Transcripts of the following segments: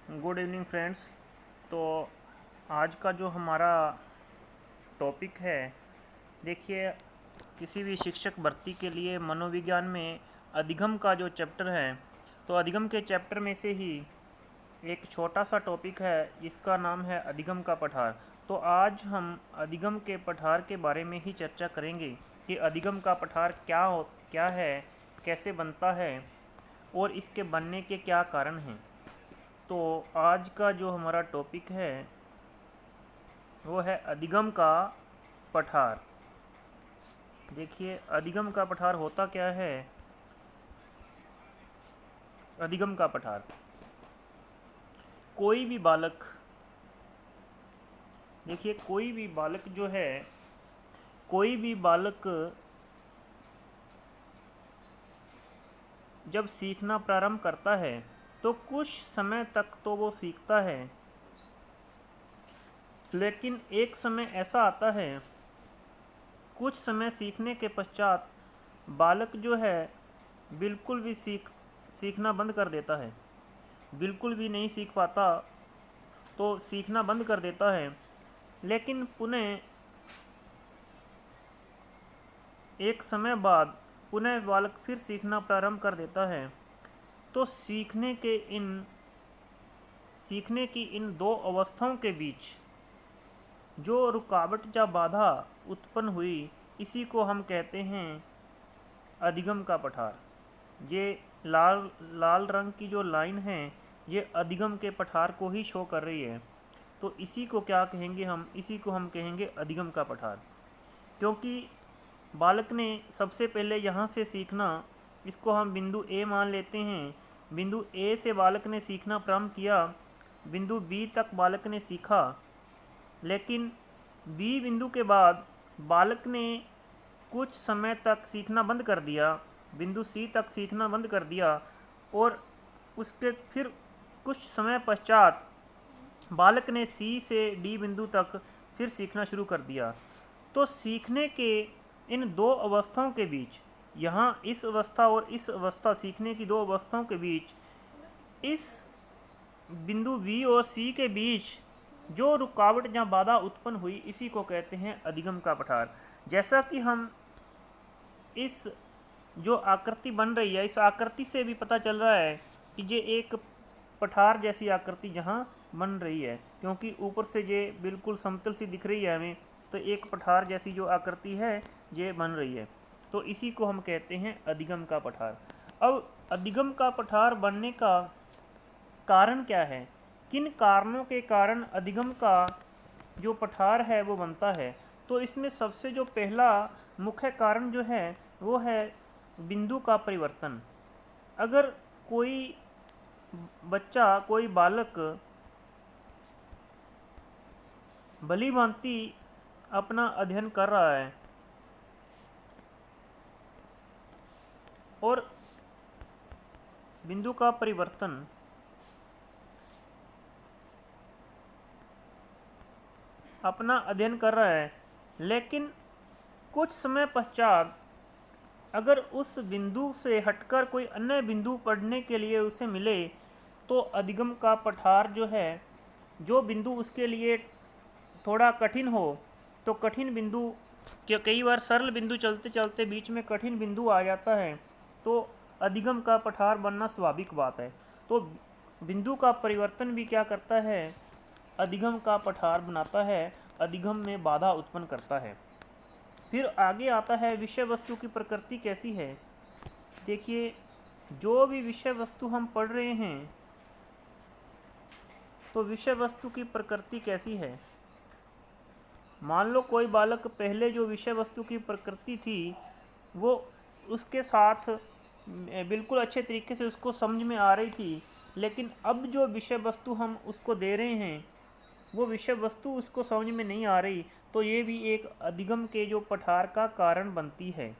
Good evening friends. तो आज का जो हमारा टॉपिक है, देखिए, किसी भी शिक्षक भर्ती के लिए मनोविज्ञान में अधिगम का जो चैप्टर है, तो अधिगम के चैप्टर में से ही एक छोटा सा टॉपिक है जिसका नाम है अधिगम का पठार। तो आज हम अधिगम के पठार के बारे में ही चर्चा करेंगे कि अधिगम का पठार क्या है, कैसे बनता है और इसके बनने के क्या कारण हैं। तो आज का जो हमारा टॉपिक है वो है अधिगम का पठार। देखिए, अधिगम का पठार होता क्या है। अधिगम का पठार, कोई भी बालक, देखिए कोई भी बालक जो है, कोई भी बालक जब सीखना प्रारंभ करता है तो कुछ समय तक तो वो सीखता है, लेकिन एक समय ऐसा आता है, कुछ समय सीखने के पश्चात बालक जो है बिल्कुल भी सीखना बंद कर देता है, बिल्कुल भी नहीं सीख पाता, तो सीखना बंद कर देता है। लेकिन पुनः एक समय बाद पुनः बालक फिर सीखना प्रारंभ कर देता है। तो सीखने की इन दो अवस्थाओं के बीच जो रुकावट या बाधा उत्पन्न हुई, इसी को हम कहते हैं अधिगम का पठार। ये लाल लाल रंग की जो लाइन है, ये अधिगम के पठार को ही शो कर रही है। तो इसी को क्या कहेंगे हम, इसी को हम कहेंगे अधिगम का पठार। क्योंकि बालक ने सबसे पहले यहाँ से सीखना, इसको हम बिंदु ए मान लेते हैं। बिंदु ए से बालक ने सीखना प्रारंभ किया, बिंदु बी तक बालक ने सीखा, लेकिन बी बिंदु के बाद बालक ने कुछ समय तक सीखना बंद कर दिया, बिंदु सी तक सीखना बंद कर दिया, और उसके फिर कुछ समय पश्चात बालक ने सी से डी बिंदु तक फिर सीखना शुरू कर दिया। तो सीखने के इन दो अवस्थाओं के बीच, यहाँ इस अवस्था और इस अवस्था, सीखने की दो अवस्थाओं के बीच, इस बिंदु बी और सी के बीच जो रुकावट या बाधा उत्पन्न हुई, इसी को कहते हैं अधिगम का पठार। जैसा कि हम इस जो आकृति बन रही है, इस आकृति से भी पता चल रहा है कि ये एक पठार जैसी आकृति यहाँ बन रही है, क्योंकि ऊपर से ये बिल्कुल समतल सी दिख रही है हमें, तो एक पठार जैसी जो आकृति है ये बन रही है। तो इसी को हम कहते हैं अधिगम का पठार। अब अधिगम का पठार बनने का कारण क्या है, किन कारणों के कारण अधिगम का जो पठार है वो बनता है। तो इसमें सबसे जो पहला मुख्य कारण जो है वो है बिंदु का परिवर्तन। अगर कोई बच्चा, कोई बालक भली भांति अपना अध्ययन कर रहा है और बिंदु का परिवर्तन अपना अध्ययन कर रहा है, लेकिन कुछ समय पश्चात अगर उस बिंदु से हटकर कोई अन्य बिंदु पढ़ने के लिए उसे मिले, तो अधिगम का पठार जो है, जो बिंदु उसके लिए थोड़ा कठिन हो, तो कठिन बिंदु, कई बार सरल बिंदु चलते चलते बीच में कठिन बिंदु आ जाता है, तो अधिगम का पठार बनना स्वाभाविक बात है। तो बिंदु का परिवर्तन भी क्या करता है, अधिगम का पठार बनाता है, अधिगम में बाधा उत्पन्न करता है। फिर आगे आता है विषय वस्तु की प्रकृति कैसी है। देखिए, जो भी विषय वस्तु हम पढ़ रहे हैं, तो विषय वस्तु की प्रकृति कैसी है। मान लो कोई बालक पहले जो विषय वस्तु की प्रकृति थी वो उसके साथ बिल्कुल अच्छे तरीके से उसको समझ में आ रही थी, लेकिन अब जो विषय वस्तु हम उसको दे रहे हैं वो विषय वस्तु उसको समझ में नहीं आ रही, तो ये भी एक अधिगम के जो पठार का कारण बनती है।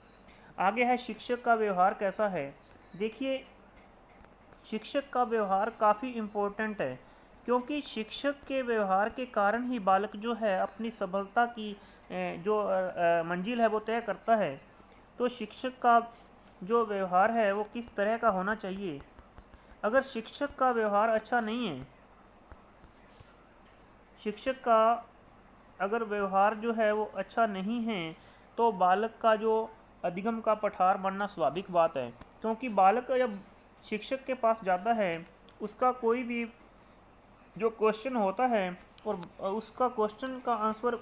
आगे है शिक्षक का व्यवहार कैसा है। देखिए, शिक्षक का व्यवहार काफ़ी इम्पोर्टेंट है, क्योंकि शिक्षक के व्यवहार के कारण ही बालक जो है अपनी सफलता की जो मंजिल है वो तय करता है। तो शिक्षक का जो व्यवहार है वो किस तरह का होना चाहिए। अगर शिक्षक का व्यवहार अच्छा नहीं है शिक्षक का अगर व्यवहार जो है वो अच्छा नहीं है तो बालक का जो अधिगम का पठार बनना स्वाभाविक बात है, क्योंकि बालक जब शिक्षक के पास जाता है उसका कोई भी जो क्वेश्चन होता है और उसका क्वेश्चन का आंसर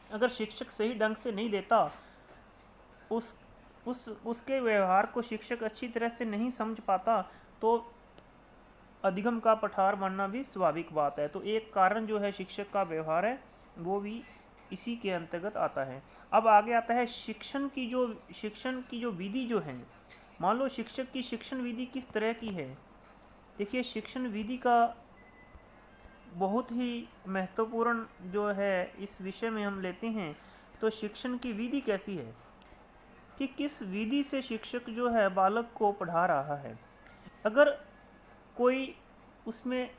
अगर शिक्षक सही ढंग से नहीं देता, उसके व्यवहार को शिक्षक अच्छी तरह से नहीं समझ पाता, तो अधिगम का पठार बनना भी स्वाभाविक बात है। तो एक कारण जो है शिक्षक का व्यवहार है वो भी इसी के अंतर्गत आता है। अब आगे आता है शिक्षण की जो विधि जो है। मान लो शिक्षक की शिक्षण विधि किस तरह की है। देखिए, शिक्षण विधि का बहुत ही महत्वपूर्ण जो है इस विषय में हम लेते हैं तो शिक्षण की विधि कैसी है कि किस विधि से शिक्षक जो है बालक को पढ़ा रहा है। अगर कोई उसमें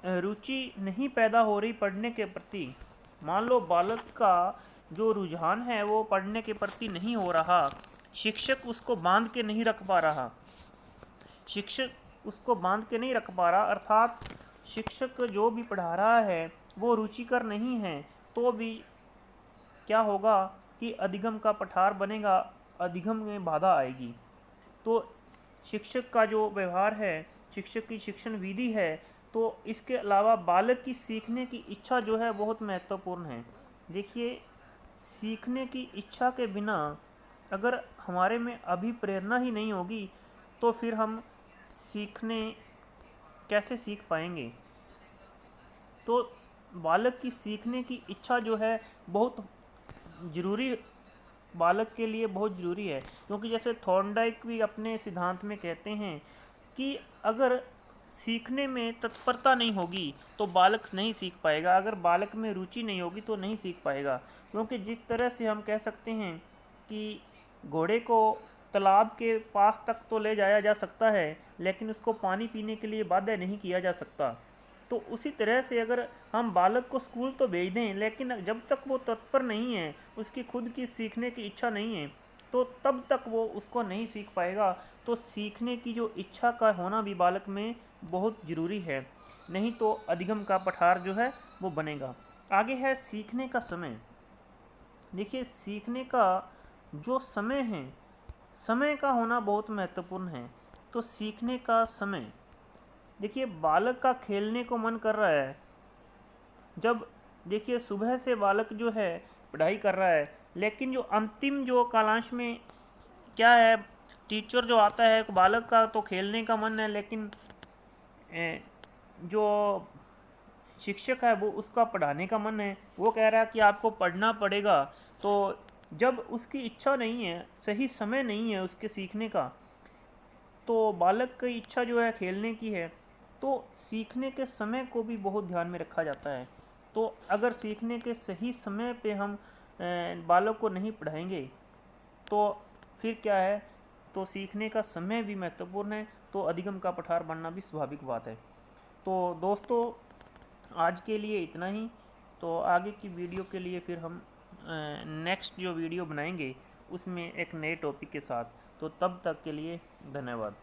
रुचि नहीं पैदा हो रही पढ़ने के प्रति, मान लो बालक का जो रुझान है वो पढ़ने के प्रति नहीं हो रहा, शिक्षक उसको बांध के नहीं रख पा रहा, अर्थात शिक्षक जो भी पढ़ा रहा है वो रुचिकर नहीं है, तो भी क्या होगा कि अधिगम का पठार बनेगा, अधिगम में बाधा आएगी। तो शिक्षक का जो व्यवहार है, शिक्षक की शिक्षण विधि है, तो इसके अलावा बालक की सीखने की इच्छा जो है बहुत महत्वपूर्ण है। देखिए, सीखने की इच्छा के बिना अगर हमारे में अभी प्रेरणा ही नहीं होगी तो फिर हम कैसे सीख पाएंगे। तो बालक की सीखने की इच्छा जो है बहुत ज़रूरी, बालक के लिए बहुत ज़रूरी है, क्योंकि जैसे थॉर्नडाइक भी अपने सिद्धांत में कहते हैं कि अगर सीखने में तत्परता नहीं होगी तो बालक नहीं सीख पाएगा, अगर बालक में रुचि नहीं होगी तो नहीं सीख पाएगा। क्योंकि जिस तरह से हम कह सकते हैं कि घोड़े को तालाब के पास तक तो ले जाया जा सकता है लेकिन उसको पानी पीने के लिए बाध्य नहीं किया जा सकता, तो उसी तरह से अगर हम बालक को स्कूल तो भेज दें लेकिन जब तक वो तत्पर नहीं है, उसकी खुद की सीखने की इच्छा नहीं है, तो तब तक वो उसको नहीं सीख पाएगा। तो सीखने की जो इच्छा का होना भी बालक में बहुत ज़रूरी है, नहीं तो अधिगम का पठार जो है वो बनेगा। आगे है सीखने का समय। देखिए, सीखने का जो समय है, समय का होना बहुत महत्वपूर्ण है। तो सीखने का समय, देखिए बालक का खेलने को मन कर रहा है, जब देखिए सुबह से बालक जो है पढ़ाई कर रहा है, लेकिन जो अंतिम जो कालांश में क्या है, टीचर जो आता है, बालक का तो खेलने का मन है लेकिन जो शिक्षक है वो उसका पढ़ाने का मन है, वो कह रहा है कि आपको पढ़ना पड़ेगा। तो जब उसकी इच्छा नहीं है, सही समय नहीं है उसके सीखने का, तो बालक की इच्छा जो है खेलने की है, तो सीखने के समय को भी बहुत ध्यान में रखा जाता है। तो अगर सीखने के सही समय पे हम बालक को नहीं पढ़ाएंगे तो फिर क्या है, तो सीखने का समय भी महत्वपूर्ण है, तो अधिगम का पठार बनना भी स्वाभाविक बात है। तो दोस्तों, आज के लिए इतना ही। तो आगे की वीडियो के लिए फिर हम नेक्स्ट जो वीडियो बनाएंगे उसमें एक नए टॉपिक के साथ। तो तब तक के लिए धन्यवाद।